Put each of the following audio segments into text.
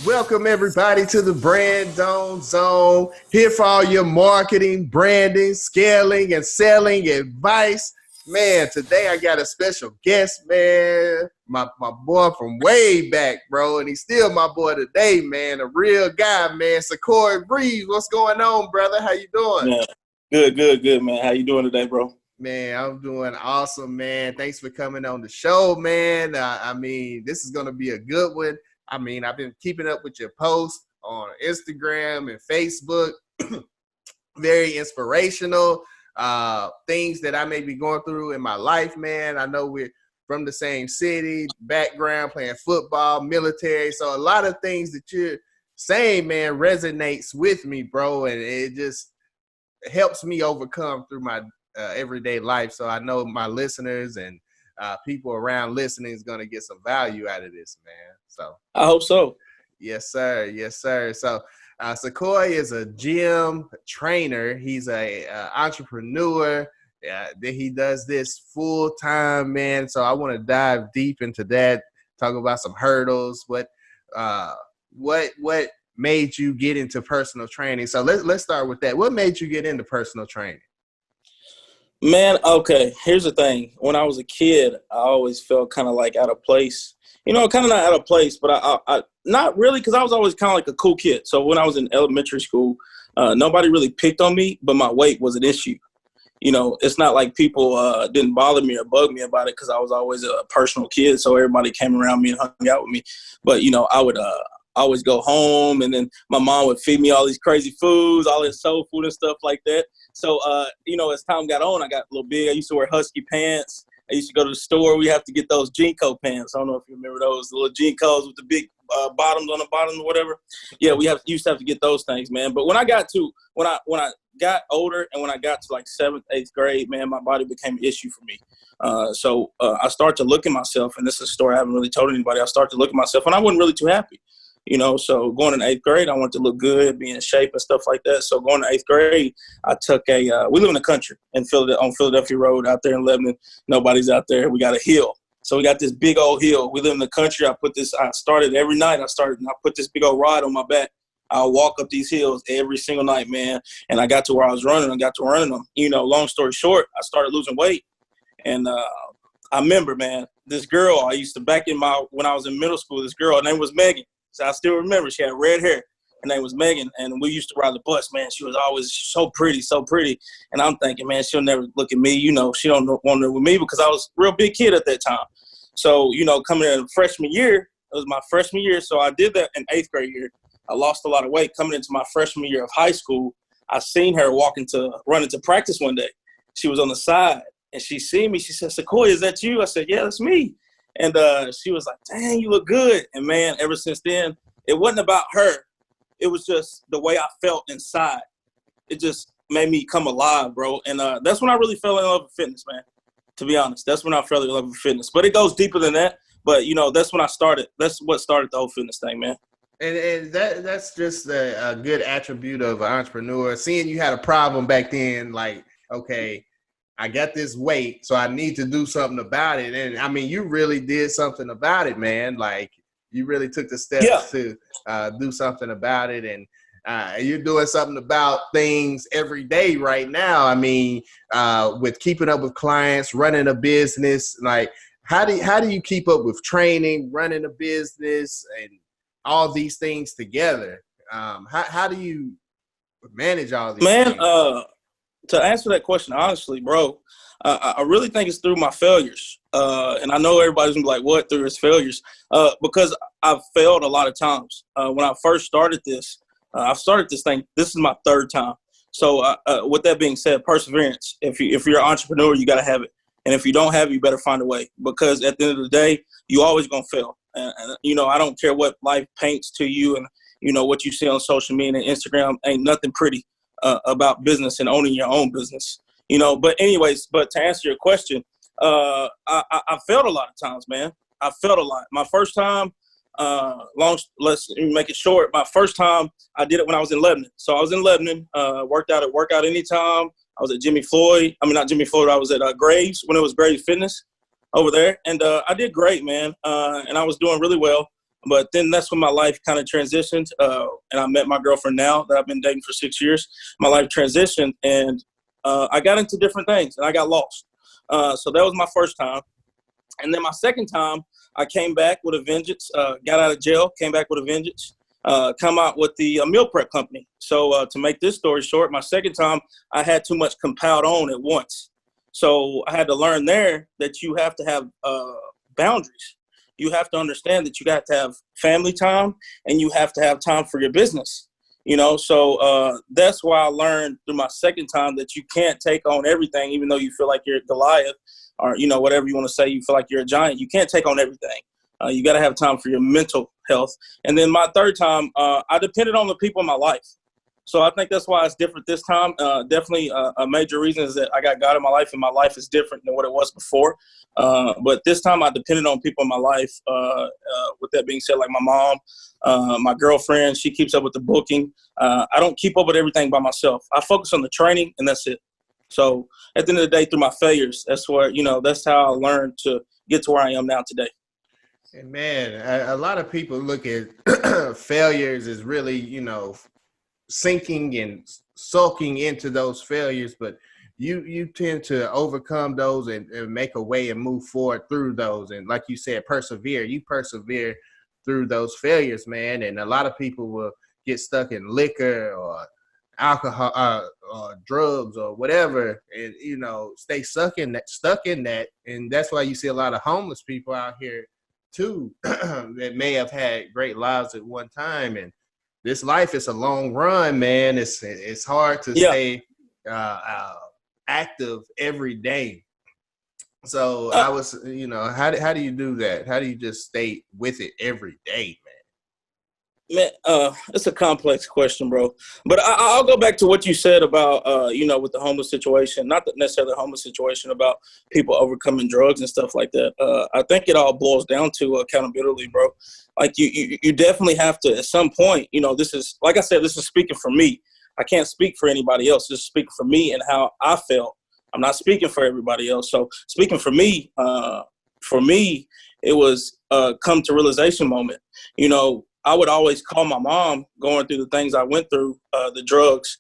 Welcome everybody to the Brandon Zone. Here for all your marketing, branding, scaling, and selling advice. Man, today I got a special guest, man. My boy from way back, bro. And he's still my boy today, man. A real guy, man. Secoy and Revees. What's going on, brother? How you doing? Yeah. Good, man. How you doing today, bro? Man, I'm doing awesome, man. Thanks for coming on the show, man. This is going to be a good one. I've been keeping up with your posts on Instagram and Facebook. Very inspirational. Things that I may be going through in my life, man. I know we're from the same city, background, playing football, military. So a lot of things that you're saying, man, resonates with me, bro. And it just helps me overcome through my everyday life. So I know my listeners and people around listening is going to get some value out of this, man. So I hope so. Yes, sir. Yes, sir. So Secoy is a gym trainer. He's a entrepreneur. He does this full time, man. So I want to dive deep into that. Talk about some hurdles. What made you get into personal training? So let's start with that. What made you get into personal training? Man, okay, here's the thing. When I was a kid, I always felt kind of like out of place. Kind of not out of place, but I not really, because I was always kind of like a cool kid. So when I was in elementary school, nobody really picked on me, but my weight was an issue. It's not like people didn't bother me or bug me about it because I was always a personal kid. So everybody came around me and hung out with me. But, I would always go home, and then my mom would feed me all these crazy foods, all this soul food and stuff like that. So, as time got on, I got a little big. I used to wear husky pants. I used to go to the store. We have to get those Jinko pants. I don't know if you remember those, the little Jinkos with the big bottoms on the bottom or whatever. Yeah, used to have to get those things, man. But when I got older and when I got to like 7th, 8th grade, man, my body became an issue for me. So I started to look at myself, and this is a story I haven't really told anybody. I started to look at myself, and I wasn't really too happy. So going in 8th grade, I wanted to look good, be in shape and stuff like that. So going to 8th grade, I took we live in the country on Philadelphia Road out there in Lebanon. Nobody's out there. We got a hill. So we got this big old hill. We live in the country. I started every night. I put this big old rod on my back. I'll walk up these hills every single night, man. And I got to where I was running. I got to running them. Long story short, I started losing weight. And I remember, man, this girl I used to when I was in middle school, this girl, her name was Megan. So I still remember she had red hair. Her name was Megan, and we used to ride the bus, man. She was always so pretty. And I'm thinking, man, she'll never look at me. She don't want to with me because I was a real big kid at that time. So, coming in freshman year, it was my freshman year. So I did that in 8th grade year. I lost a lot of weight. Coming into my freshman year of high school, I seen her run into practice one day. She was on the side, and she seen me. She said, "Secoy, is that you?" I said, "Yeah, that's me." And she was like, "Dang, you look good." And, man, ever since then, it wasn't about her. It was just the way I felt inside. It just made me come alive, bro. And that's when I really fell in love with fitness, man, to be honest. That's when I fell in love with fitness. But it goes deeper than that. But, that's when I started. That's what started the whole fitness thing, man. And that's just a good attribute of an entrepreneur. Seeing you had a problem back then, like, okay, I got this weight, so I need to do something about it. And you really did something about it, man. Like, you really took the steps to do something about it. And you're doing something about things every day right now. With keeping up with clients, running a business, like how do you keep up with training, running a business, and all these things together? How do you manage all these things? To answer that question honestly, bro, I really think it's through my failures. And I know everybody's gonna be like, what, through his failures? Because I've failed a lot of times. When I first started this, I've started this thing. This is my 3rd time. So with that being said, perseverance. If you're an entrepreneur, you got to have it. And if you don't have it, you better find a way. Because at the end of the day, you always going to fail. And I don't care what life paints to you and, what you see on social media and Instagram. Ain't nothing pretty about business and owning your own business. But anyways, but to answer your question, I failed a lot of times, man. I failed a lot. My first time, let's make it short. My first time, I did it when I was in Lebanon. So I was in Lebanon, worked out at Workout Anytime. I was at not Jimmy Floyd. I was at Graves when it was Graves Fitness over there. And I did great, man. And I was doing really well. But then that's when my life kind of transitioned, and I met my girlfriend now that I've been dating for 6 years. My life transitioned, and I got into different things, and I got lost. So that was my first time. And then my second time, I came back with a vengeance, got out of jail, came back with a vengeance, come out with the meal prep company. So to make this story short, my second time, I had too much compiled on at once. So I had to learn there that you have to have boundaries. You have to understand that you got to have family time and you have to have time for your business. So that's why I learned through my second time that you can't take on everything, even though you feel like you're Goliath or, whatever you want to say, you feel like you're a giant. You can't take on everything. You got to have time for your mental health. And then my third time, I depended on the people in my life. So I think that's why it's different this time. Definitely a major reason is that I got God in my life, and my life is different than what it was before. But this time I depended on people in my life. With that being said, like my mom, my girlfriend, she keeps up with the booking. I don't keep up with everything by myself. I focus on the training, and that's it. So at the end of the day, through my failures, that's where, that's how I learned to get to where I am now today. And man, a lot of people look at failures as really, sinking and sulking into those failures, but you tend to overcome those and make a way and move forward through those. And like you said, you persevere through those failures, man. And a lot of people will get stuck in liquor or alcohol or drugs or whatever, and stay stuck in that. And that's why you see a lot of homeless people out here too that may have had great lives at one time. And this life is a long run, man. It's hard to stay active every day. So I was, how do you do that? How do you just stay with it every day, man? Man, it's a complex question, bro. But I'll go back to what you said about, with the homeless situation, not necessarily the homeless situation, about people overcoming drugs and stuff like that. I think it all boils down to accountability, bro. Like you definitely have to, at some point, this is, like I said, this is speaking for me. I can't speak for anybody else. This is speaking for me and how I felt. I'm not speaking for everybody else. So speaking for me, it was a come to realization moment. I would always call my mom going through the things I went through, the drugs,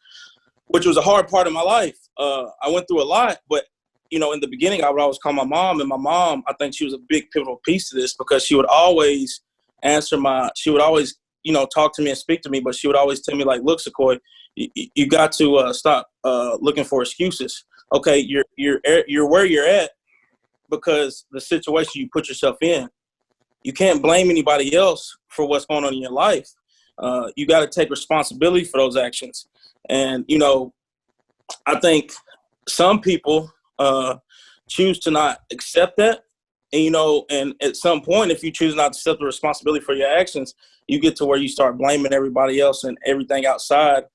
which was a hard part of my life. I went through a lot, but, in the beginning, I would always call my mom. And my mom, I think she was a big pivotal piece to this, because she would always talk to me and speak to me, but she would always tell me, like, look, Secoy, you got to stop looking for excuses. Okay, you're where you're at because the situation you put yourself in. You can't blame anybody else for what's going on in your life. You got to take responsibility for those actions. And, I think some people choose to not accept that. And, and at some point, if you choose not to accept the responsibility for your actions, you get to where you start blaming everybody else and everything outside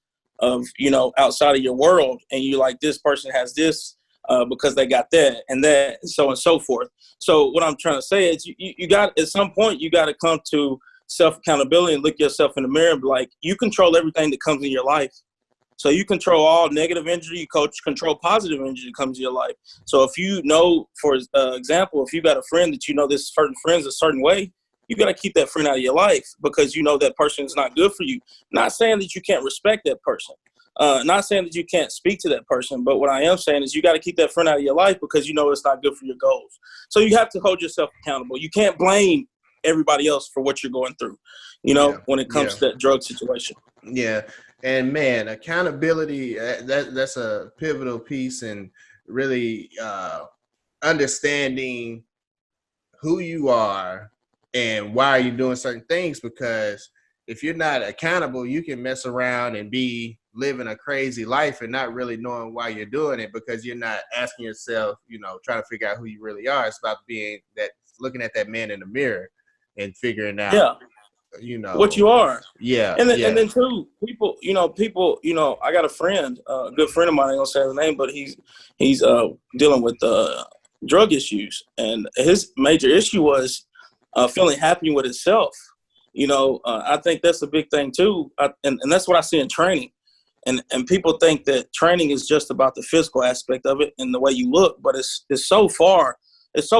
of your world. And you're like, this person has this. Because they got that and that, and so on and so forth. So what I'm trying to say is you got, at some point, you got to come to self-accountability and look yourself in the mirror and be like, you control everything that comes in your life. So you control all negative energy, you control positive energy that comes in your life. So if for example, if you got a friend that this certain friend's a certain way, you got to keep that friend out of your life because that person is not good for you. Not saying that you can't respect that person. Not saying that you can't speak to that person, but what I am saying is you got to keep that friend out of your life because it's not good for your goals. So you have to hold yourself accountable. You can't blame everybody else for what you're going through, when it comes to that drug situation. Yeah. And man, accountability, that's a pivotal piece, and really understanding who you are and why you're doing certain things, because if you're not accountable, you can mess around and be living a crazy life and not really knowing why you're doing it, because you're not asking yourself, trying to figure out who you really are. It's about looking at that man in the mirror and figuring out, what you are. Yeah. And then too, people, I got a friend, a good friend of mine, I ain't gonna say his name, but he's dealing with drug issues. And his major issue was feeling happy with himself. I think that's a big thing too. And that's what I see in training. And people think that training is just about the physical aspect of it and the way you look, but it's so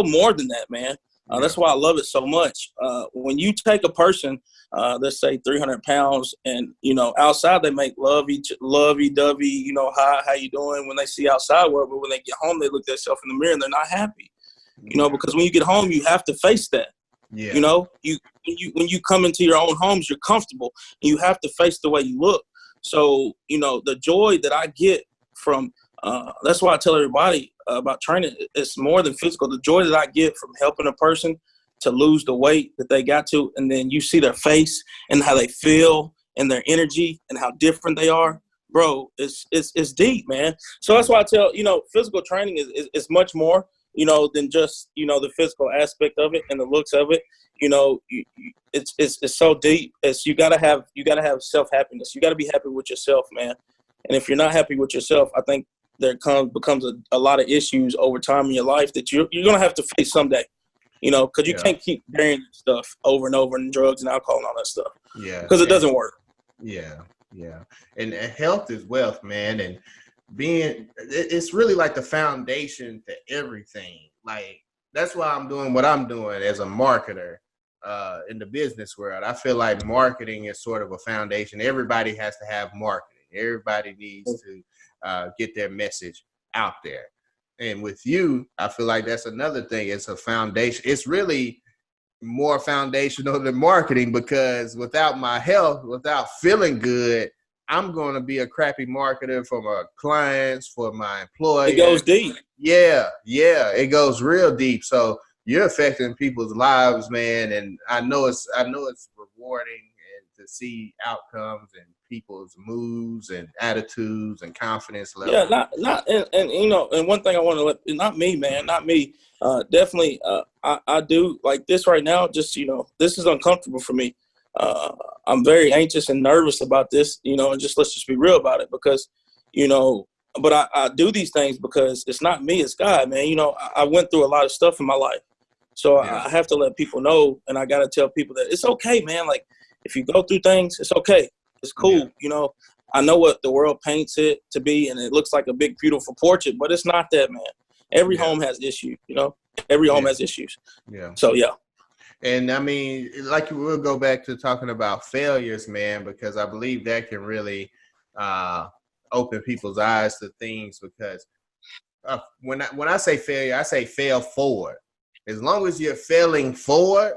more than that, man. That's why I love it so much. When you take a person, let's say 300 pounds, and outside they make lovey-dovey, hi, how you doing? When they see outside work, but when they get home, they look at themselves in the mirror and they're not happy. Because when you get home, you have to face that. Yeah. When you come into your own homes, you're comfortable, and you have to face the way you look. So the joy that I get from that's why I tell everybody about training. It's more than physical. The joy that I get from helping a person to lose the weight that they got to, and then you see their face and how they feel and their energy and how different they are, bro. It's deep, man. So that's why I tell physical training is much more than just the physical aspect of it and the looks of it. It's so deep. You gotta have self-happiness. You gotta be happy with yourself, man. And if you're not happy with yourself, I think becomes a lot of issues over time in your life that you're gonna have to face someday. Because you can't keep burying stuff over and over, and drugs and alcohol and all that stuff. Yeah, because it doesn't work. Yeah, and health is wealth, man. And it's really like the foundation to everything. Like, that's why I'm doing what I'm doing as a marketer in the business world. I feel like marketing is sort of a foundation. Everybody has to have marketing. Everybody needs to get their message out there. And with you, I feel like that's another thing. It's a foundation. It's really more foundational than marketing, because without my health, without feeling good, I'm going to be a crappy marketer for my clients, for my employees. It goes deep. Yeah, it goes real deep. So you're affecting people's lives, man. And I know it's rewarding and to see outcomes and people's moods and attitudes and confidence level. Yeah, and one thing I want to let, not me, man, not me. Definitely, I do like this right now. Just this is uncomfortable for me. I'm very anxious and nervous about this, and let's just be real about it, because, but I do these things because it's not me, it's God, man. I went through a lot of stuff in my life. So I have to let people know, and I got to tell people that it's okay, man. Like, if you go through things, it's okay. It's cool. Yeah. I know what the world paints it to be, and it looks like a big, beautiful portrait, but it's not that, man. Every home has issues, every home has issues. Yeah. So, yeah. And I mean, like, we'll go back to talking about failures, man, because I believe that can really open people's eyes to things. Because when I say failure, I say fail forward. As long as you're failing forward,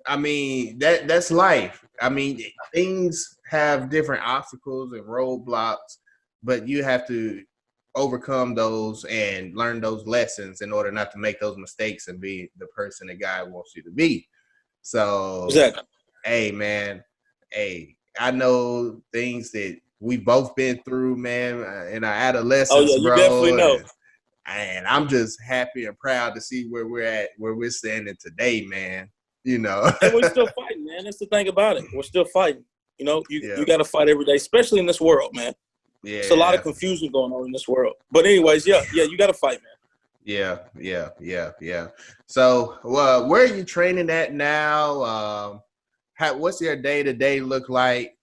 I mean, that's life. I mean, things have different obstacles and roadblocks, but you have to overcome those and learn those lessons in order not to make those mistakes and be the person that God wants you to be. So, exactly. Hey, man, I know things that we both been through, man, in our adolescence. Oh, yeah, you definitely know. And I'm just happy and proud to see where we're standing today, man. And we're still fighting, man. That's the thing about it. We're still fighting. You got to fight every day, especially in this world, man. Yeah, there's a lot of confusion going on in this world. But anyways, yeah, you got to fight, man. Yeah. So, where are you training at now? What's your day-to-day look like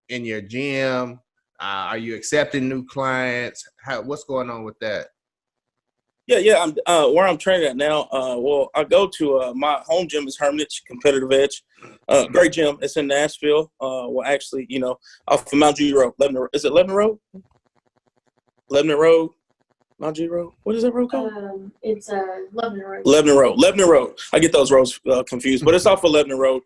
in your gym? Are you accepting new clients? What's going on with that? Yeah. I'm where I'm training at now. Well, I go to my home gym is Hermitage Competitive Edge. Great gym. It's in Nashville. Well, actually, off of Mount G Road. Is it Lebanon Road? Lebanon Road. Mount G Road. What is that road called? It's Lebanon Road. Lebanon Road. I get those roads confused, but it's off of Lebanon Road.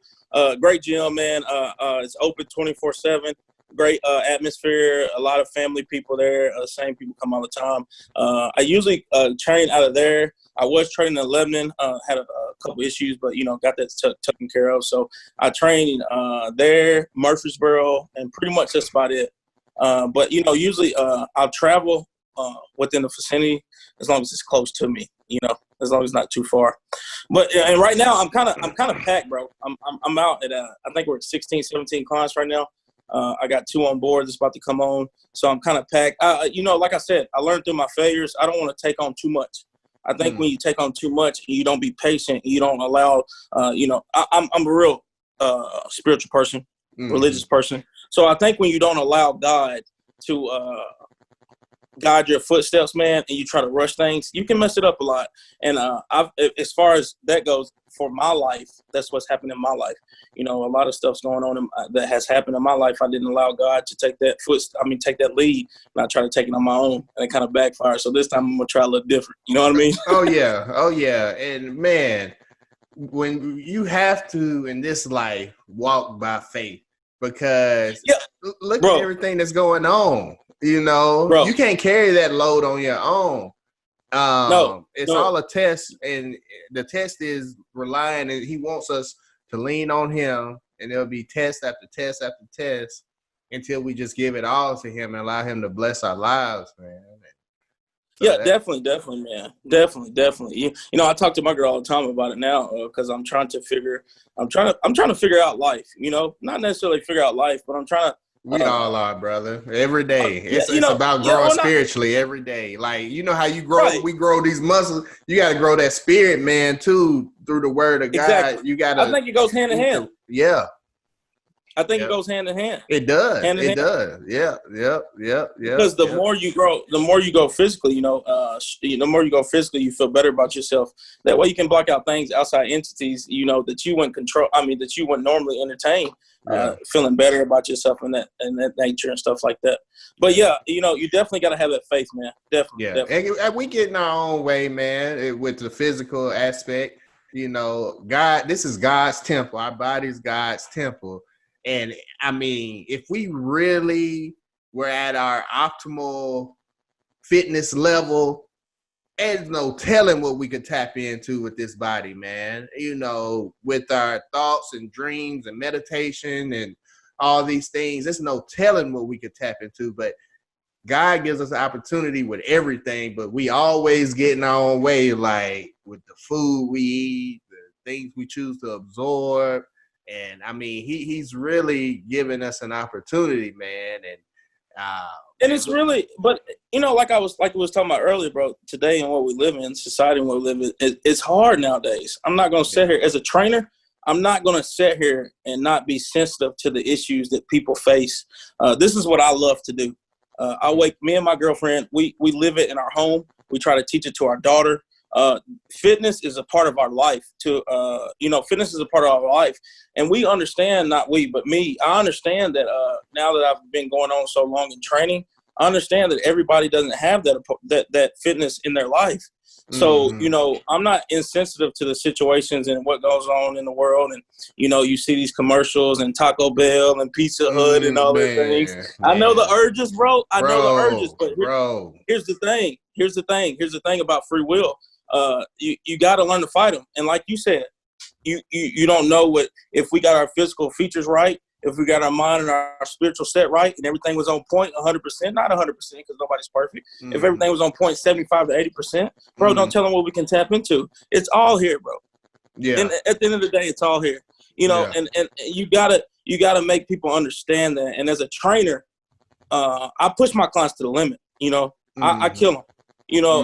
Great gym, man. It's open 24/7. Great atmosphere. A lot of family people there. Same people come all the time. I usually train out of there. I was training in Lebanon. Had a couple issues, but got that taken care of. So I train there, Murfreesboro, and pretty much that's about it. But usually I'll travel within the vicinity as long as it's close to me. As long as it's not too far. But and right now I'm kind of packed, bro. I'm out at I think we're at 16, 17 clients right now. I got 2 on board that's about to come on, so I'm kind of packed. Like I said, I learned through my failures. I don't want to take on too much. I think when you take on too much, and you don't be patient, and you don't allow. I'm a real spiritual person, religious person. So I think when you don't allow God to guide your footsteps, man, and you try to rush things, you can mess it up a lot. And as far as that goes, for my life, that's what's happened in my life. You know, a lot of stuff's going on that has happened in my life. I didn't allow God to take that take that lead, and I tried to take it on my own, and it kind of backfired. So this time I'm gonna try a little different. You know what I mean? Oh yeah. And man, when you have to in this life walk by faith, because look at everything that's going on. You know, you can't carry that load on your own. It's all a test, and the test is relying, and he wants us to lean on him, and there'll be test after test after test until we just give it all to him and allow him to bless our lives, man. So definitely, man. Definitely. You know, I talk to my girl all the time about it now because I'm trying to figure out life. You know, not necessarily figure out life, but I'm trying to. We all are, brother. Every day. It's about growing spiritually every day. Like, you know how you grow, we grow these muscles. You got to grow that spirit, man, too, through the word of God. You got to. I think it goes hand in hand. Yeah. I think it goes hand in hand. It does. It does. Yeah. Because the more you grow, the more you go physically, the more you go physically, you feel better about yourself. That way you can block out things, outside entities, that you wouldn't control. that you wouldn't normally entertain. Feeling better about yourself and that nature and stuff like that. But you definitely got to have that faith, man. Definitely. And we get in our own way, man, with the physical aspect. You know, God, this is God's temple. Our body's God's temple. And I mean, if we really were at our optimal fitness level, there's no telling what we could tap into with this body, man. You know, with our thoughts and dreams and meditation and all these things, there's no telling what we could tap into. But God gives us an opportunity with everything, but we always get in our own way, like with the food we eat, the things we choose to absorb. And I mean, he's really giving us an opportunity, man. And it's really, but like I was talking about earlier, bro, today and what we live in, society and what we live in, it's hard nowadays. I'm not going to sit here as a trainer. I'm not going to sit here and not be sensitive to the issues that people face. This is what I love to do. Me and my girlfriend, we live it in our home. We try to teach it to our daughter. Fitness is a part of our life fitness is a part of our life. And we understand, not we, but me, I understand that now that I've been going on so long in training, I understand that everybody doesn't have that fitness in their life. So, I'm not insensitive to the situations and what goes on in the world. And, you see these commercials and Taco Bell and Pizza Hut and all these things. Man. I know the urges, bro. I know the urges, but here's the thing. Here's the thing about free will. You got to learn to fight them. And like you said, you don't know if we got our physical features right, if we got our mind and our spiritual set right, and everything was on point 100%, not 100% because nobody's perfect. If everything was on point 75 to 80%, bro, don't tell them what we can tap into. It's all here, bro. Yeah. And at the end of the day, it's all here. And you gotta make people understand that. And as a trainer, I push my clients to the limit. I kill them.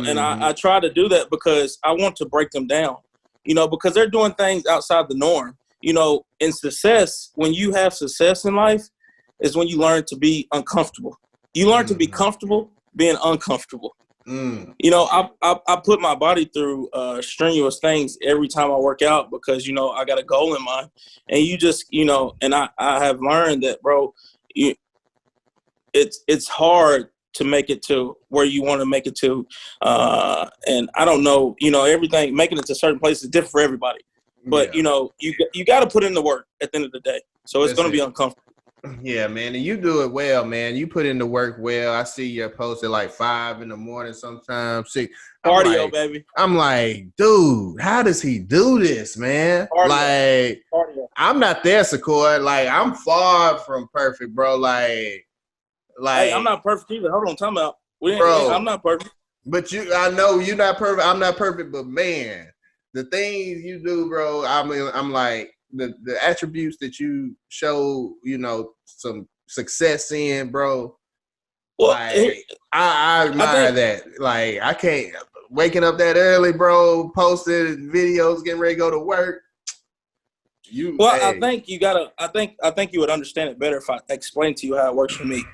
And I try to do that because I want to break them down, because they're doing things outside the norm. In success, when you have success in life, is when you learn to be uncomfortable. You learn to be comfortable being uncomfortable. I put my body through strenuous things every time I work out because, I got a goal in mind. And you just, and I have learned that, bro, it's hard to make it to where you want to make it to. And I don't know, everything, making it to certain places is different for everybody. But, you got to put in the work at the end of the day. So it's going to be uncomfortable. Yeah, man. And you do it well, man. You put in the work well. I see your post at like 5 a.m, sometimes 6. Cardio, baby. I'm like, dude, how does he do this, man? Cardio. I'm not there, Secoy. Like, I'm far from perfect, bro. Like, hey, I'm not perfect either. Hold on, time out. I'm not perfect. But I know you're not perfect. I'm not perfect, but man, the things you do, bro, I mean, I'm like, the attributes that you show, some success in, bro. Well, like, I admire that. Like, I can't waking up that early, bro, posting videos, getting ready to go to work. I think you would understand it better if I explain to you how it works for me.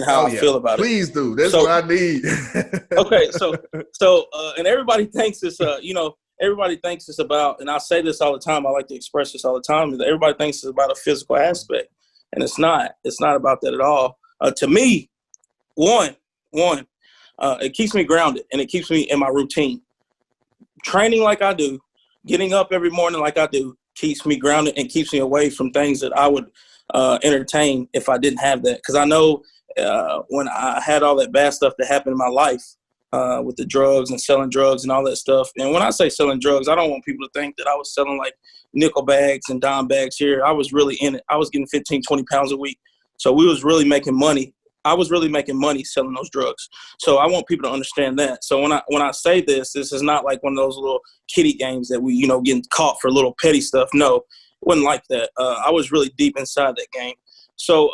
and how I feel about Please do. That's what I need. Okay, so and everybody thinks it's everybody thinks it's about, and I say this all the time, I like to express this all the time, that everybody thinks it's about a physical aspect, and it's not. It's not about that at all. To me, one, it keeps me grounded, and it keeps me in my routine. Training like I do, getting up every morning like I do, keeps me grounded and keeps me away from things that I would entertain if I didn't have that. Because I know when I had all that bad stuff that happened in my life with the drugs and selling drugs and all that stuff. And when I say selling drugs, I don't want people to think that I was selling like nickel bags and dime bags here. I was really in it. I was getting 15, 20 pounds a week. So we was really making money. I was really making money selling those drugs. So I want people to understand that. So when I say this is not like one of those little kiddie games that we, getting caught for little petty stuff. No, it wasn't like that. I was really deep inside that game. So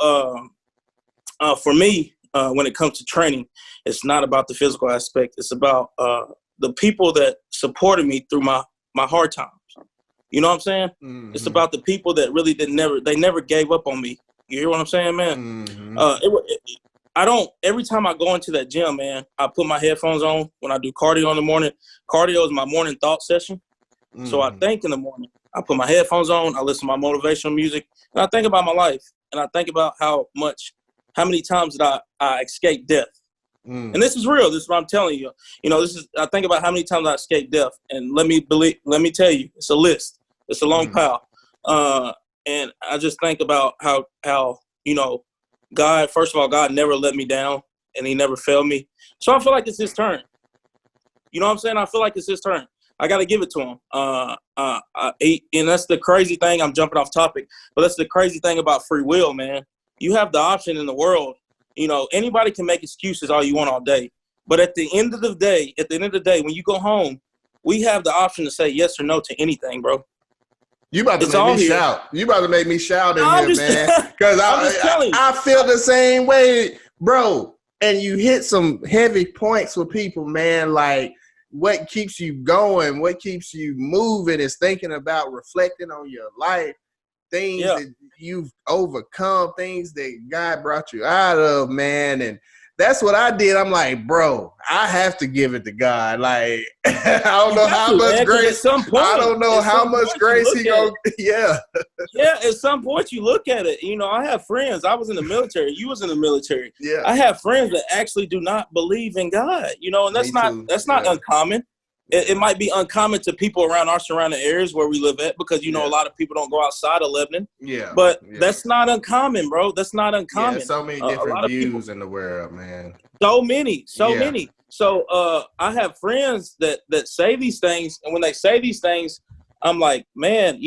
for me, when it comes to training, it's not about the physical aspect. It's about the people that supported me through my hard times. You know what I'm saying? Mm-hmm. It's about the people that really they never gave up on me. You hear what I'm saying, man? Mm-hmm. Every time I go into that gym, man, I put my headphones on when I do cardio in the morning. Cardio is my morning thought session. Mm-hmm. So I think in the morning. I put my headphones on, I listen to my motivational music, and I think about my life. And I think about how many times did I escaped death. Mm. And this is real. This is what I'm telling you. I think about how many times I escaped death. And let me tell you, it's a list. It's a long pile. And I just think about how God, first of all, God never let me down and he never failed me. So I feel like it's his turn. You know what I'm saying? I feel like it's his turn. I got to give it to him. And that's the crazy thing. I'm jumping off topic, but that's the crazy thing about free will, man. You have the option in the world. Anybody can make excuses all you want all day. But at the end of the day, when you go home, we have the option to say yes or no to anything, bro. You about to make me shout. You about to make me shout in here, man. Because I feel the same way, bro. And you hit some heavy points with people, man. Like, what keeps you going, what keeps you moving is thinking about reflecting on your life, things that you've overcome, things that God brought you out of, man. And that's what I did. I'm like, bro, I have to give it to God. Like, I don't know how much grace. I don't know how much grace he gonna. Yeah. Yeah. At some point, you look at it. I have friends. I was in the military. You was in the military. Yeah. I have friends that actually do not believe in God. And that's not uncommon. It might be uncommon to people around our surrounding areas where we live at because, a lot of people don't go outside of Lebanon. Yeah. But that's not uncommon, bro. That's not uncommon. Yeah, so many different views in the world, man. So many. So I have friends that say these things. And when they say these things, I'm like, man,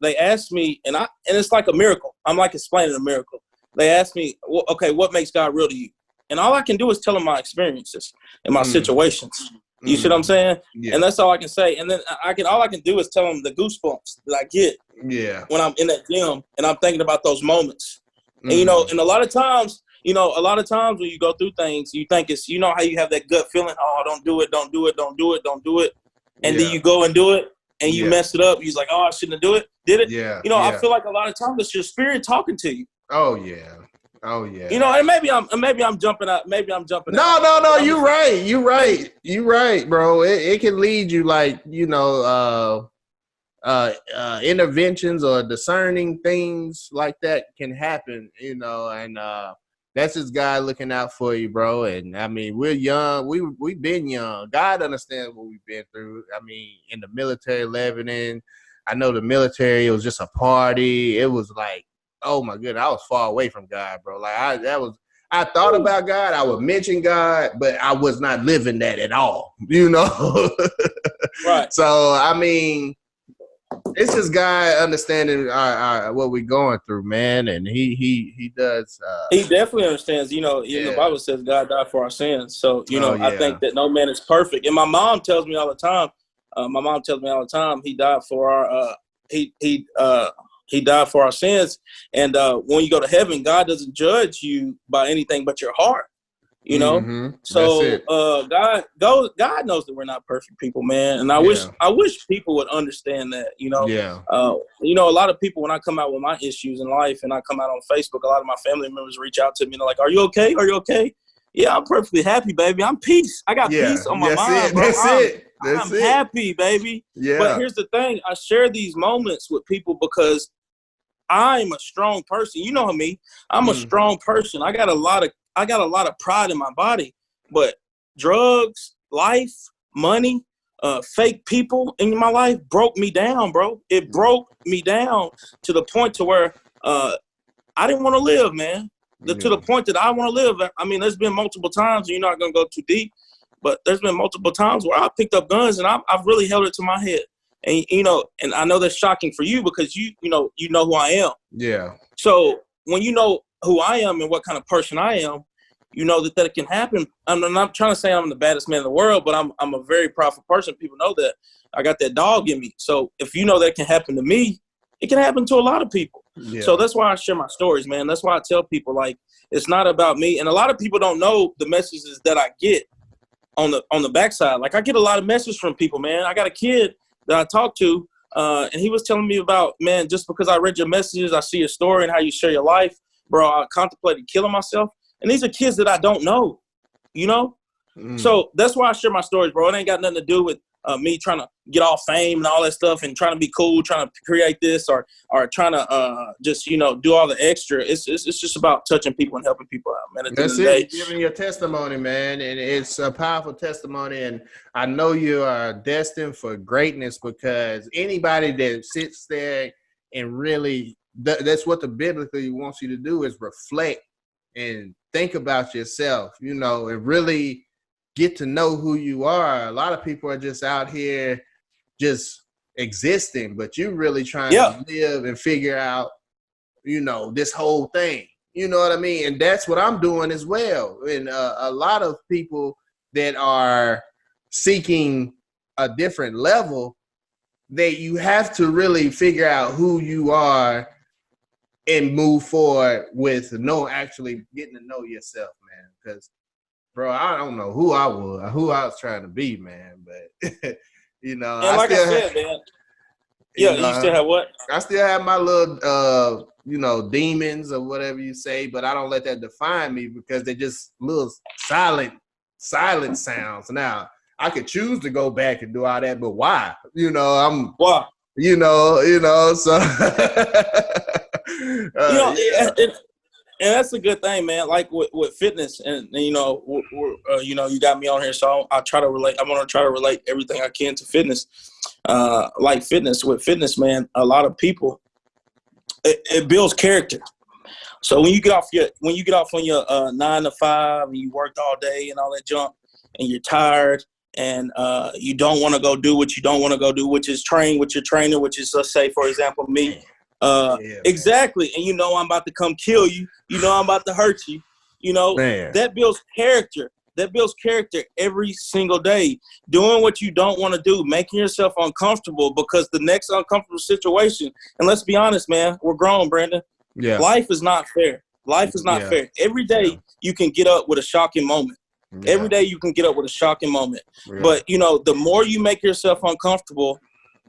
they ask me and it's like a miracle. I'm like explaining a miracle. They ask me, well, okay, what makes God real to you? And all I can do is tell them my experiences and my situations. You see what I'm saying? Yeah. And that's all I can say. And then all I can do is tell them the goosebumps that I get when I'm in that gym and I'm thinking about those moments. And, and a lot of times when you go through things, you think it's, how you have that gut feeling, oh, don't do it. And then you go and do it and you mess it up. You're like, oh, I shouldn't have did it. Yeah. I feel like a lot of times it's your spirit talking to you. Oh, yeah. Oh yeah. And maybe I'm jumping out. Maybe I'm jumping. No. You're right, bro. It can lead you like interventions or discerning things like that can happen. And that's just God looking out for you, bro. And I mean, we're young. We've been young. God understands what we've been through. I mean, in the military, Lebanon. I know the military. It was just a party. It was like. Oh my goodness, I was far away from God, bro. Like I thought about God, I would mention God, but I was not living that at all, Right. So I mean, it's just God understanding what we're going through, man, and he does. He definitely understands. The Bible says God died for our sins. So I think that no man is perfect, and my mom tells me all the time. He died for our He died for our sins. And when you go to heaven, God doesn't judge you by anything but your heart. You know, That's so it. God knows that we're not perfect people, man. And I wish people would understand that. Yeah. A lot of people, when I come out with my issues in life and I come out on Facebook, a lot of my family members reach out to me and they're like, "Are you okay? Are you okay?" Yeah, I'm perfectly happy, baby. I'm peace. I got peace on my mind, bro. I'm happy, baby. Yeah. But here's the thing: I share these moments with people because I'm a strong person. You know me. I'm a strong person. I got a lot of pride in my body. But drugs, life, money, fake people in my life broke me down, bro. It broke me down to the point to where I didn't want to live, man. To the point that I want to live. I mean, there's been multiple times, you're not going to go too deep, but there's been multiple times where I picked up guns and I've really held it to my head. And, and I know that's shocking for you because you know who I am. Yeah. So when you know who I am and what kind of person I am, you know that can happen. I'm not trying to say I'm the baddest man in the world, but I'm a very powerful person. People know that. I got that dog in me. So if you know that can happen to me, it can happen to a lot of people. Yeah. So that's why I share my stories, man. That's why I tell people, like, it's not about me. And a lot of people don't know the messages that I get on the backside. Like, I get a lot of messages from people, man. I got a kid that I talked to, and he was telling me about, man, just because I read your messages, I see your story and how you share your life, bro, I contemplated killing myself. And these are kids that I don't know, So that's why I share my stories, bro. It ain't got nothing to do with me trying to get all fame and all that stuff and trying to be cool, trying to create this or trying to just, do all the extra. It's just about touching people and helping people out, man. At the end of the day. Giving your testimony, man. And it's a powerful testimony. And I know you are destined for greatness because anybody that sits there and really, that's what the biblically wants you to do is reflect and think about yourself, and really get to know who you are. A lot of people are just out here just existing, but you really trying to live and figure out, this whole thing. You know what I mean? And that's what I'm doing as well. And a lot of people that are seeking a different level, that you have to really figure out who you are and move forward with actually getting to know yourself, man. Because bro, I don't know who I was trying to be, man. But and like I said, man. Yeah, you still have what? I still have my little demons or whatever you say, but I don't let that define me because they're just little silent sounds. Now, I could choose to go back and do all that, but why? Why? So and that's a good thing, man. Like with fitness, and you got me on here, so I try to relate. I'm gonna try to relate everything I can to fitness. Like fitness, with fitness, man, a lot of people, it builds character. So when you get off on your 9 to 5 and you worked all day and all that junk, and you're tired, and you don't want to go do what you don't want to go do, which is train with your trainer, which is, let's say, for example, me. Exactly. And I'm about to come kill you. I'm about to hurt you. That builds character. That builds character every single day. Doing what you don't want to do, making yourself uncomfortable because the next uncomfortable situation, and let's be honest, man, we're grown, Brandon. Yeah. Life is not fair. Life is not fair. Every day you can get up with a shocking moment. Yeah. Every day you can get up with a shocking moment. Yeah. But, the more you make yourself uncomfortable,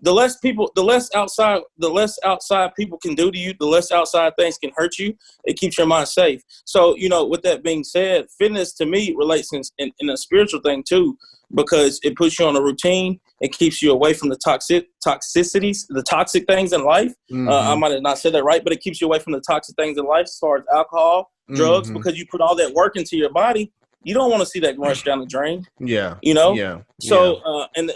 the less outside people can do to you, the less outside things can hurt you. It keeps your mind safe. So, with that being said, fitness to me relates in a spiritual thing too, because it puts you on a routine. It keeps you away from the toxicities, the toxic things in life. Mm-hmm. I might have not said that right, but it keeps you away from the toxic things in life as far as alcohol, drugs, because you put all that work into your body. You don't want to see that rush down the drain. Yeah. Yeah. So, and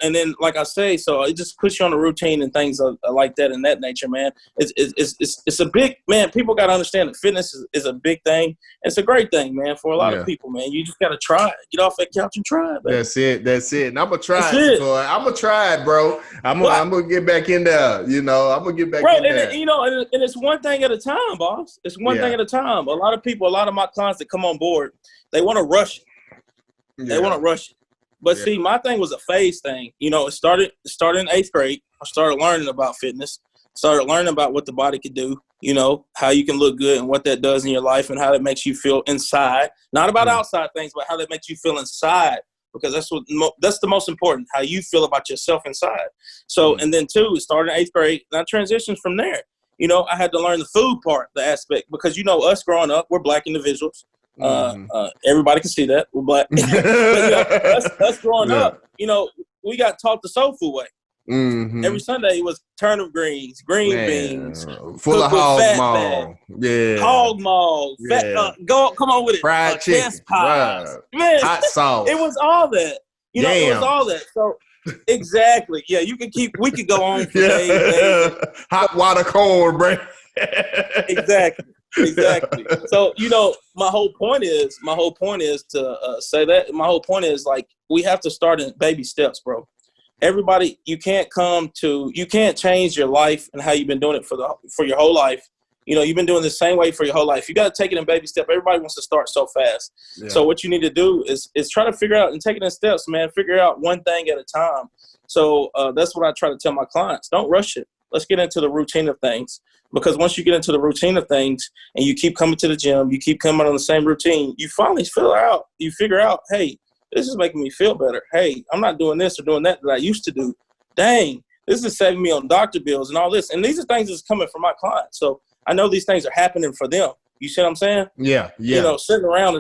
then, like I say, so it just puts you on a routine and things like that in that nature, man. It's a big, man, people got to understand that fitness is a big thing. It's a great thing, man, for a lot of people, man. You just got to try it. Get off that couch and try it, baby. That's it. And I'm going to try it, boy. I'm going to try it, bro. I'm going to get back in there, I'm going to get back in there. And it's one thing at a time, boss. It's one thing at a time. A lot of my clients that come on board, they want to rush it. They want to rush it. But see, my thing was a phase thing. It started in 8th grade. I started learning about fitness, started learning about what the body could do. you know, how you can look good and what that does in your life and how that makes you feel inside. Not about outside things, but how that makes you feel inside, because that's the most important, how you feel about yourself inside. So, and then 2, it started in 8th grade, and I transitioned from there. You know, I had to learn the food part, the aspect, because, you know, us growing up, we're Black individuals. Everybody can see that we're Black. But, you know, us growing up, you know, we got taught the soul food way. Every Sunday it was turnip greens, green beans, full of hog maw, hog maw, come on with it, fried chicken, pies, man, hot sauce. It was all that, you know, it was all that. So exactly, yeah, we could go on for days. Hot water corn, bro. Exactly. So, you know, my whole point is to say that. My whole point is, like, we have to start in baby steps, bro. Everybody, you can't change your life and how you've been doing it for your whole life. You know, you've been doing the same way for your whole life. You got to take it in baby steps. Everybody wants to start so fast. Yeah. So what you need to do is try to figure out and take it in steps, man. Figure out one thing at a time. So that's what I try to tell my clients. Don't rush it. Let's get into the routine of things. Because once you get into the routine of things and you keep coming to the gym, you keep coming on the same routine, you finally figure out, hey, this is making me feel better. Hey, I'm not doing this or doing that I used to do. Dang, this is saving me on doctor bills and all this. And these are things that's coming from my clients. So I know these things are happening for them. You see what I'm saying? Yeah. You know, sitting around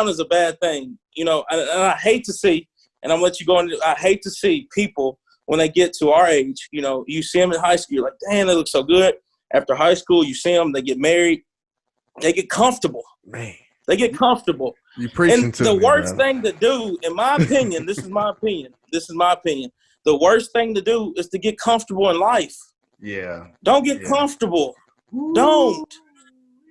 is a bad thing. You know, and I hate to see, and I'm gonna let you go into, I hate to see people when they get to our age, you know, you see them in high school, you're like, damn, they look so good. After high school, you see them, they get married, they get comfortable. Man. They get comfortable. You preaching to me, the worst thing to do, in my opinion, this is my opinion. The worst thing to do is to get comfortable in life. Yeah. Don't get comfortable. Ooh. Don't.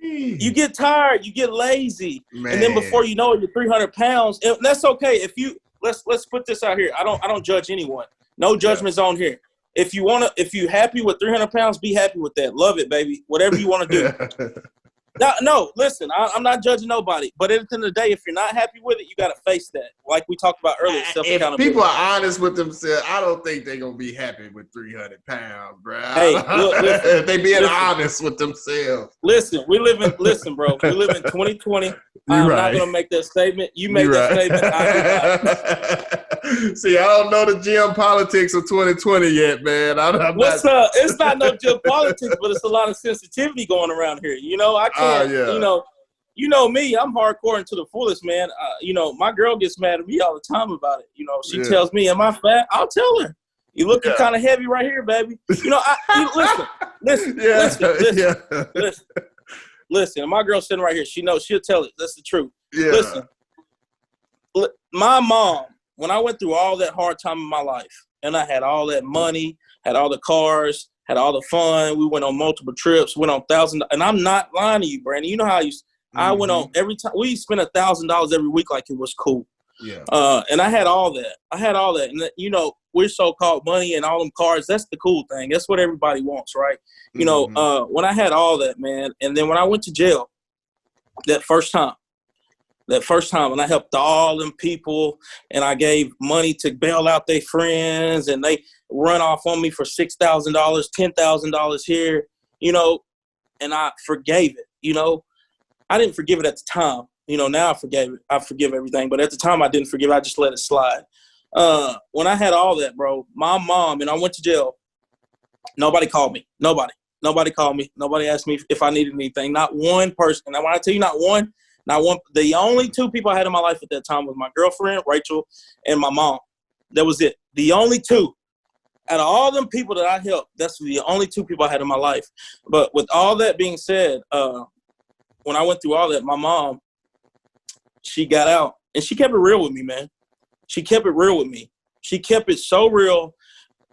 You get tired. You get lazy. Man. And then before you know it, you're 300 pounds. And that's okay. If you let's put this out here. I don't judge anyone. No judgments on here. If you happy with 300 pounds, be happy with that. Love it, baby. Whatever you want to do. No, listen, I'm not judging nobody. But at the end of the day, if you're not happy with it, you got to face that. Like we talked about earlier, self-accountability. If people are honest with themselves, I don't think they're going to be happy with 300 pounds, bro. Hey, look, listen, they being honest with themselves. Listen, bro. We live in 2020. I'm not going to make that statement. You make that statement. See, I don't know the gym politics of 2020 yet, man. What's up? It's not no gym politics, but it's a lot of sensitivity going around here. You know, I can't, you know me, I'm hardcore into the fullest, man. You know, my girl gets mad at me all the time about it. You know, she tells me, am I fat? I'll tell her. You looking kind of heavy right here, baby. You know, listen. My girl's sitting right here. She knows. She'll tell it. That's the truth. Yeah. Listen, my mom, when I went through all that hard time in my life, and I had all that money, had all the cars, had all the fun, we went on multiple trips, went on $1,000, and I'm not lying to you, Brandon. You know how I went on every time. We spent $1,000 every week like it was cool. Yeah. And I had all that. And, you know, we're so-called money and all them cars. That's the cool thing. That's what everybody wants, right? You know, when I had all that, man, and then when I went to jail that first time, and I helped all them people, and I gave money to bail out their friends, and they run off on me for $6,000, $10,000 here, you know, and I forgave it, you know. I didn't forgive it at the time. You know, now I forgive everything. But at the time I didn't forgive it. I just let it slide. When I had all that, bro, my mom, and I went to jail, nobody called me. Nobody called me. Nobody asked me if I needed anything. Not one person. And when I tell you not one, the only 2 people I had in my life at that time was my girlfriend, Rachel, and my mom. That was it. The only 2. Out of all them people that I helped, that's the only 2 people I had in my life. But with all that being said, when I went through all that, my mom, she got out, and she kept it real with me, man. She kept it real with me. She kept it so real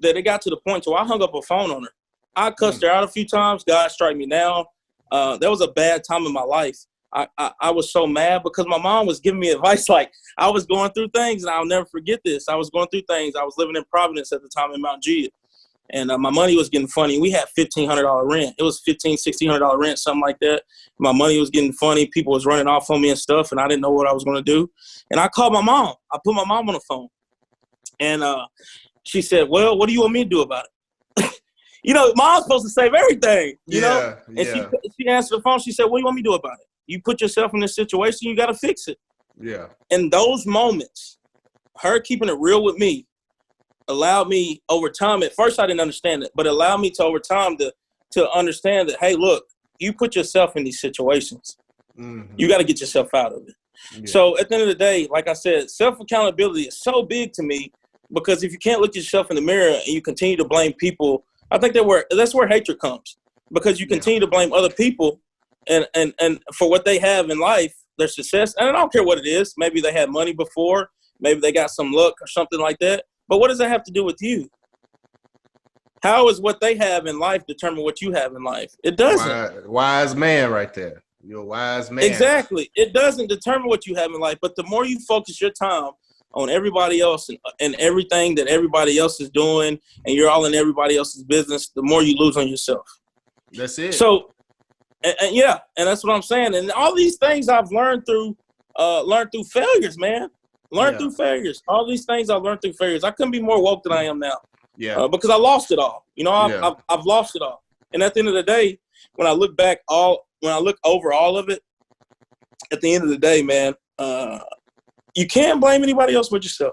that it got to the point where I hung up a phone on her. I cussed her out a few times. God strike me down. That was a bad time in my life. I was so mad because my mom was giving me advice. Like, I was going through things, and I'll never forget this. I was going through things. I was living in Providence at the time in Mount Gia. And my money was getting funny. We had $1,500 rent. It was $1,500, $1,600 rent, something like that. My money was getting funny. People was running off on me and stuff, and I didn't know what I was going to do. And I called my mom. I put my mom on the phone. And she said, well, what do you want me to do about it? You know, mom's supposed to save everything, you know? And yeah, she answered the phone. She said, what do you want me to do about it? You put yourself in this situation, you got to fix it. yeah. In those moments, her keeping it real with me allowed me over time. At first, I didn't understand it, but allowed me to over time to understand that, hey, look, you put yourself in these situations. Mm-hmm. You got to get yourself out of it. Yeah. So at the end of the day, like I said, self-accountability is so big to me because if you can't look at yourself in the mirror and you continue to blame people, I think that's where hatred comes, because you continue to blame other people and for what they have in life, their success. And I don't care what it is. Maybe they had money before. Maybe they got some luck or something like that. But what does that have to do with you? How is what they have in life determine what you have in life? It doesn't. Wise man right there. You're a wise man. Exactly. It doesn't determine what you have in life. But the more you focus your time on everybody else and everything that everybody else is doing, and you're all in everybody else's business, the more you lose on yourself. That's it. So, and yeah, and that's what I'm saying. And all these things I've learned through failures, man. Through failures. All these things I've learned through failures. I couldn't be more woke than I am now. Yeah. Because I lost it all. You know, I've lost it all. And at the end of the day, when I look over all of it, at the end of the day, man, you can't blame anybody else but yourself.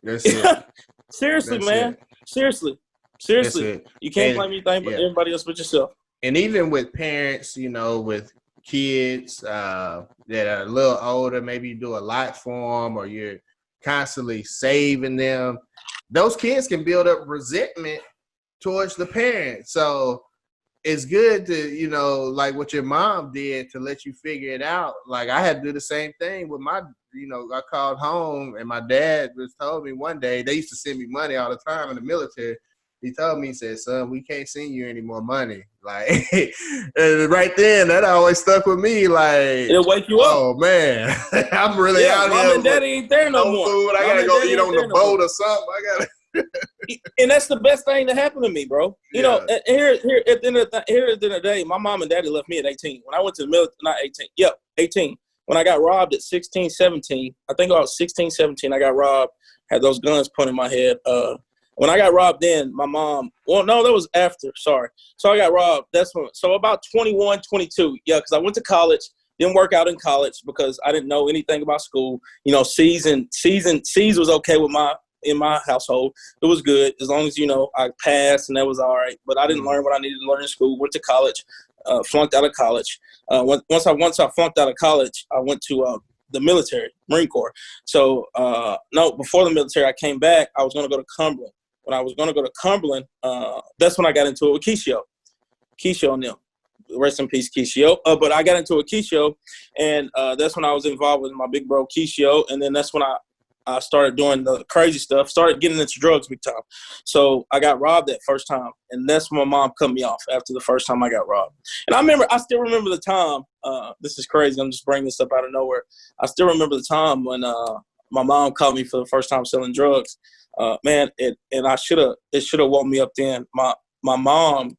That's it. Seriously, That's man. It. Seriously. You can't blame anything but everybody else but yourself. And even with parents, you know, with kids that are a little older, maybe you do a lot for them or you're constantly saving them, those kids can build up resentment towards the parents. So it's good to, you know, like what your mom did to let you figure it out. Like I had to do the same thing with my, you know, I called home and my dad just told me one day, they used to send me money all the time in the military. He told me, he said, son, we can't send you any more money. Like, and right then, that always stuck with me. Like, it'll wake you up. Oh, man. I'm really out here. Mom and daddy ain't there no more. Food. I got to go eat on the boat or something. I got to. And that's the best thing that happened to me, bro. You know, here at the end of the day, my mom and daddy left me at 18. When I went to the military, not 18. Yep, 18. When I got robbed at 16, 17, I think I was 16, 17, I got robbed, had those guns pointed in my head. When I got robbed then, my mom, well, no, that was after, sorry. So I got robbed, so about 21, 22, because I went to college, didn't work out in college because I didn't know anything about school. You know, C's was okay in my household. It was good as long as, you know, I passed and that was all right. But I didn't learn what I needed to learn in school, went to college, flunked out of college. Once I flunked out of college, I went to the military, Marine Corps. So, before the military, I came back. I was going to go to Cumberland. When I was going to go to Cumberland, that's when I got into it with Keisha and them. Rest in peace, Keisha. But I got into a Keisha, and that's when I was involved with my big bro, Keisha. And then that's when I started doing the crazy stuff, started getting into drugs big time. So I got robbed that first time, and that's when my mom cut me off after the first time I got robbed. And I still remember the time, this is crazy, I'm just bringing this up out of nowhere. I still remember the time when my mom caught me for the first time selling drugs. It should have woke me up then. My mom,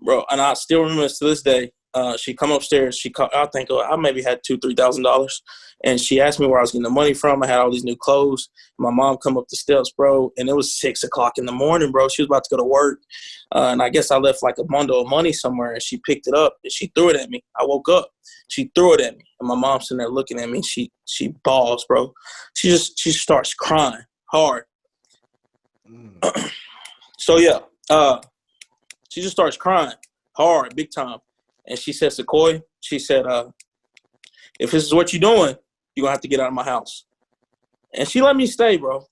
bro, and I still remember this to this day. She come upstairs. I think I maybe had $2,000-$3,000, and she asked me where I was getting the money from. I had all these new clothes. My mom come up the steps, bro, and it was 6 o'clock in the morning, bro. She was about to go to work, and I guess I left like a bundle of money somewhere, and she picked it up and she threw it at me. I woke up. She threw it at me, and my mom's sitting there looking at me. She bawls, bro. She starts crying hard. So yeah, she just starts crying hard, big time. And she said, Secoy, she said, if this is what you're doing, you're going to have to get out of my house. And she let me stay, bro.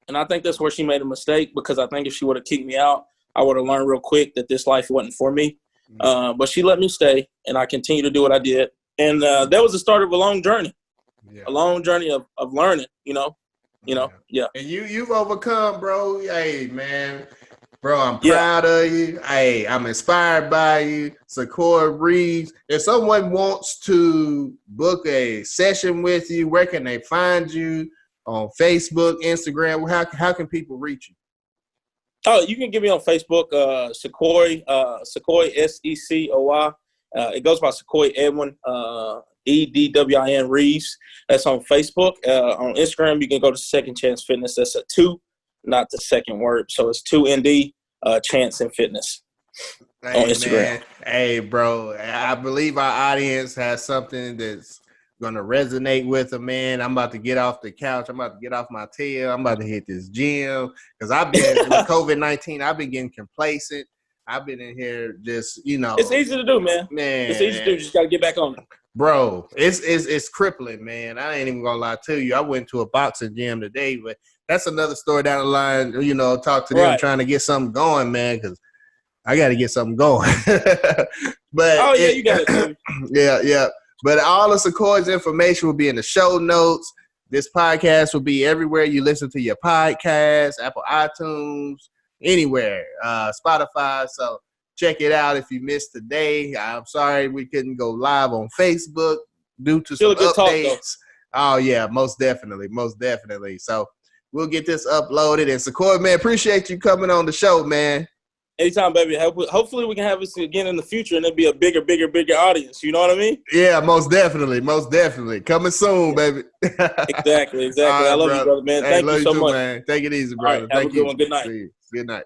And I think that's where she made a mistake, because I think if she would have kicked me out, I would have learned real quick that this life wasn't for me. But she let me stay, and I continued to do what I did. And that was the start of a long journey, a long journey of learning, you know. Yeah. And you've overcome, bro. Hey, man. Bro, I'm proud of you. Hey, I'm inspired by you. Secoy Revees. If someone wants to book a session with you, where can they find you? On Facebook, Instagram? How can people reach you? Oh, you can get me on Facebook, Secoy, Secoy. It goes by Secoy Edwin, EDWIN Reeves. That's on Facebook. On Instagram, you can go to Second Chance Fitness. That's a 2, not the second word. So it's 2ND Chance and Fitness on Hey, Instagram. man. Hey, bro. I believe our audience has something that's going to resonate with them, man. I'm about to get off the couch. I'm about to get off my tail. I'm about to hit this gym because I've been with COVID-19. I've been getting complacent. I've been in here just, It's easy to do, man. It's easy to do. You just got to get back on it. Bro, it's crippling, man. I ain't even gonna lie to you. I went to a boxing gym today, but that's another story down the line. Talk to them trying to get something going, man, because I got to get something going. But you got it, baby. Yeah. But all of Secoy's information will be in the show notes. This podcast will be everywhere you listen to your podcast, Apple iTunes, anywhere, Spotify. So check it out if you missed today. I'm sorry we couldn't go live on Facebook due to some updates. Oh, yeah, most definitely. So we'll get this uploaded. And Secoy, man, appreciate you coming on the show, man. Anytime, baby. Hopefully we can have this again in the future and it'll be a bigger audience. You know what I mean? Yeah, most definitely. Coming soon, baby. Exactly. Right, I love you, brother, man. Hey, Thank you so much. Man. Take it easy, brother. All right, have a good one. Good night. See you. Good night.